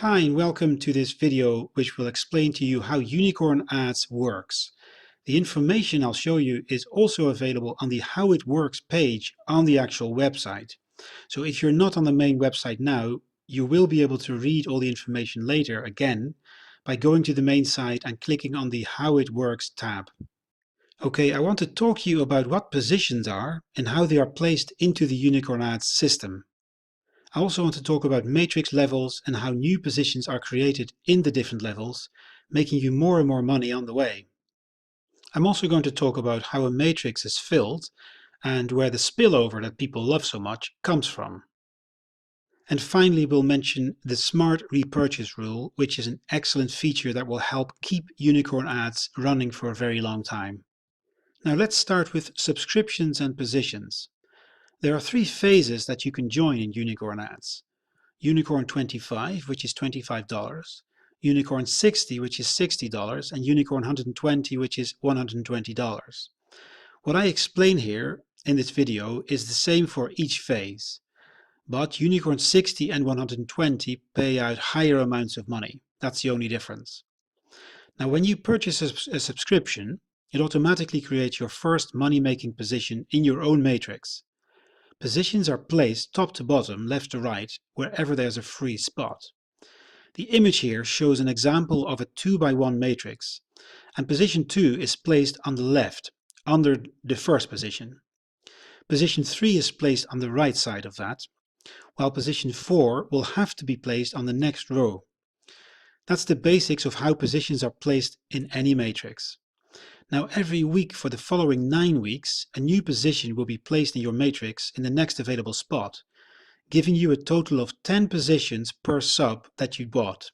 Hi and welcome to this video which will explain to you how UnicornAdz works. The information I'll show you is also available on the How It Works page on the actual website. So if you're not on the main website now, you will be able to read all the information later again by going to the main site and clicking on the How It Works tab. Okay, I want to talk to you about what positions are and how they are placed into the UnicornAdz system. I also want to talk about matrix levels and how new positions are created in the different levels, making you more and more money on the way. I'm also going to talk about how a matrix is filled and where the spillover that people love so much comes from. And finally, we'll mention the smart repurchase rule, which is an excellent feature that will help keep UnicornAdz running for a very long time. Now let's start with subscriptions and positions. There are three phases that you can join in UnicornAdz. Unicorn 25, which is $25, Unicorn 60, which is $60, and Unicorn 120, which is $120. What I explain here in this video is the same for each phase, but Unicorn 60 and 120 pay out higher amounts of money. That's the only difference. Now, when you purchase a subscription, it automatically creates your first money-making position in your own matrix. Positions are placed top to bottom, left to right, wherever there's a free spot. The image here shows an example of a 2x1 matrix, and position 2 is placed on the left, under the first position. Position 3 is placed on the right side of that, while position 4 will have to be placed on the next row. That's the basics of how positions are placed in any matrix. Now every week for the following 9 weeks, a new position will be placed in your matrix in the next available spot, giving you a total of 10 positions per sub that you bought.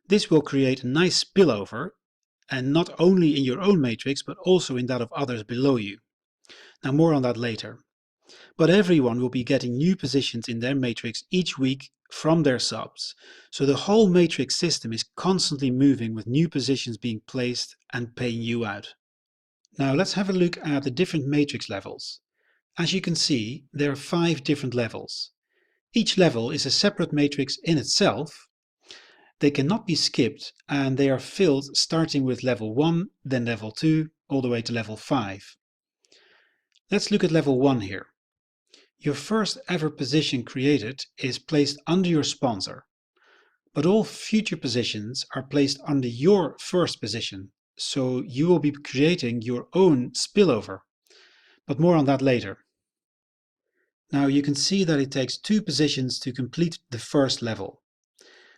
This will create a nice spillover, and not only in your own matrix, but also in that of others below you. Now more on that later. But everyone will be getting new positions in their matrix each week from their subs, so the whole matrix system is constantly moving with new positions being placed and paying you out. Now let's have a look at the different matrix levels. As you can see, there are 5 different levels. Each level is a separate matrix in itself. They cannot be skipped, and they are filled starting with level 1, then level 2, all the way to level 5. Let's look at level 1 here. Your first ever position created is placed under your sponsor, but all future positions are placed under your first position, so you will be creating your own spillover, but more on that later. Now you can see that it takes 2 positions to complete the first level.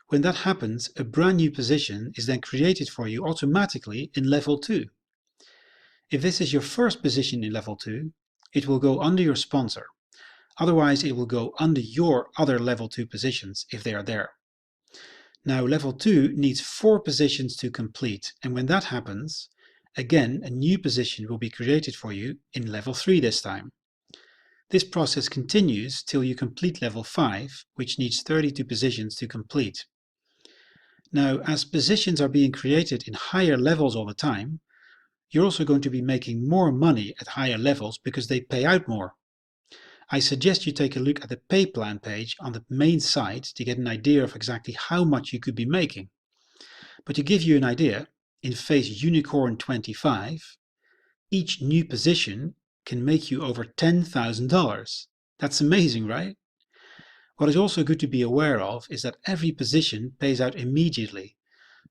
When that happens, a brand new position is then created for you automatically in level 2. If this is your first position in level 2, it will go under your sponsor. Otherwise, it will go under your other level 2 positions if they are there. Now, level 2 needs 4 positions to complete, and when that happens, again, a new position will be created for you in level 3 this time. This process continues till you complete level 5, which needs 32 positions to complete. Now, as positions are being created in higher levels all the time, you're also going to be making more money at higher levels because they pay out more. I suggest you take a look at the pay plan page on the main site to get an idea of exactly how much you could be making. But to give you an idea, in phase Unicorn 25, each new position can make you over $10,000. That's amazing, right? What is also good to be aware of is that every position pays out immediately,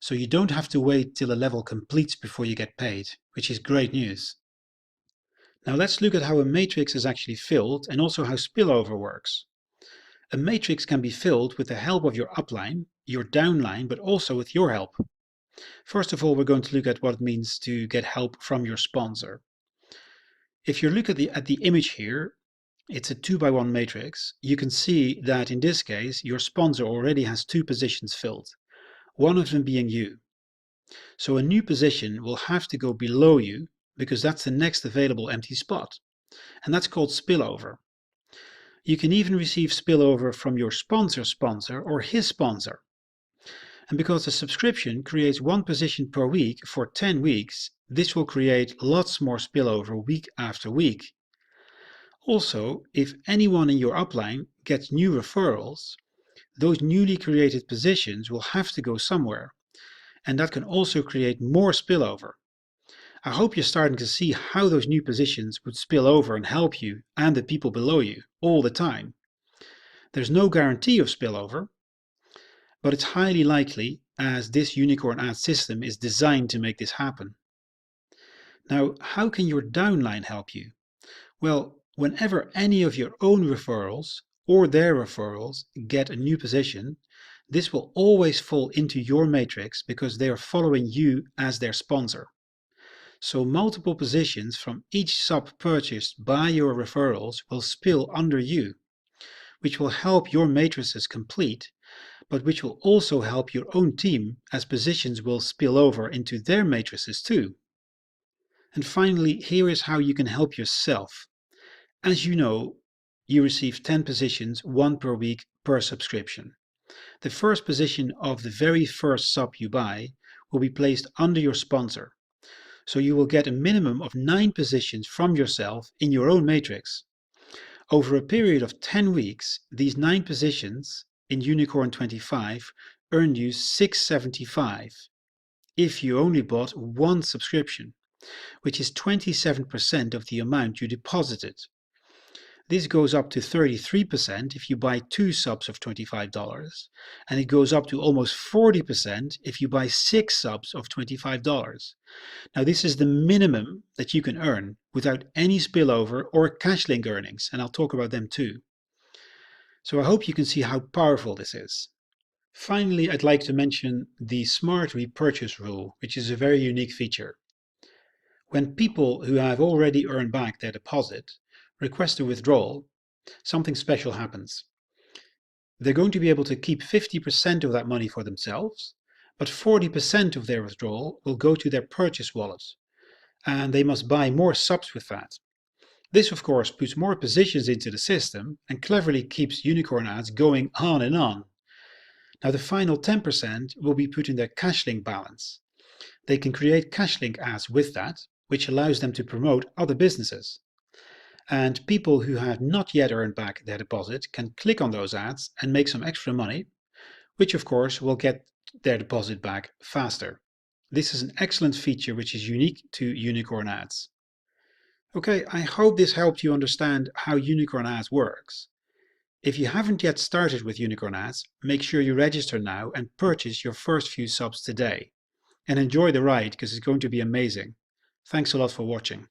so you don't have to wait till a level completes before you get paid, which is great news. Now let's look at how a matrix is actually filled and also how spillover works. A matrix can be filled with the help of your upline, your downline, but also with your help. First of all, we're going to look at what it means to get help from your sponsor. If you look at the image here, it's a 2x1 matrix. You can see that in this case, your sponsor already has 2 positions filled, one of them being you. So a new position will have to go below you because that's the next available empty spot, and that's called spillover. You can even receive spillover from your sponsor's sponsor or his sponsor. And because the subscription creates 1 position per week for 10 weeks, this will create lots more spillover week after week. Also, if anyone in your upline gets new referrals, those newly created positions will have to go somewhere, and that can also create more spillover. I hope you're starting to see how those new positions would spill over and help you and the people below you all the time. There's no guarantee of spillover, but it's highly likely as this UnicornAdz system is designed to make this happen. Now, how can your downline help you? Well, whenever any of your own referrals or their referrals get a new position, this will always fall into your matrix because they are following you as their sponsor. So multiple positions from each sub purchased by your referrals will spill under you, which will help your matrices complete, but which will also help your own team as positions will spill over into their matrices too. And finally, here is how you can help yourself. As you know, you receive 10 positions, 1 per week per subscription. The first position of the very first sub you buy will be placed under your sponsor. So you will get a minimum of 9 positions from yourself in your own matrix. Over a period of 10 weeks, these 9 positions in Unicorn 25 earned you $675 if you only bought 1 subscription, which is 27% of the amount you deposited. This goes up to 33% if you buy 2 subs of $25, and it goes up to almost 40% if you buy 6 subs of $25. Now this is the minimum that you can earn without any spillover or cash link earnings, and I'll talk about them too. So I hope you can see how powerful this is. Finally, I'd like to mention the smart repurchase rule, which is a very unique feature. When people who have already earned back their deposit request a withdrawal, something special happens. They're going to be able to keep 50% of that money for themselves, but 40% of their withdrawal will go to their purchase wallet, and they must buy more subs with that. This of course puts more positions into the system and cleverly keeps UnicornAdz going on and on. Now the final 10% will be put in their cashlink balance. They can create cashlink ads with that, which allows them to promote other businesses. And people who have not yet earned back their deposit can click on those ads and make some extra money, which of course will get their deposit back faster. This is an excellent feature which is unique to UnicornAdz. Okay, I hope this helped you understand how UnicornAdz works. If you haven't yet started with UnicornAdz, make sure you register now and purchase your first few subs today. And enjoy the ride because it's going to be amazing. Thanks a lot for watching.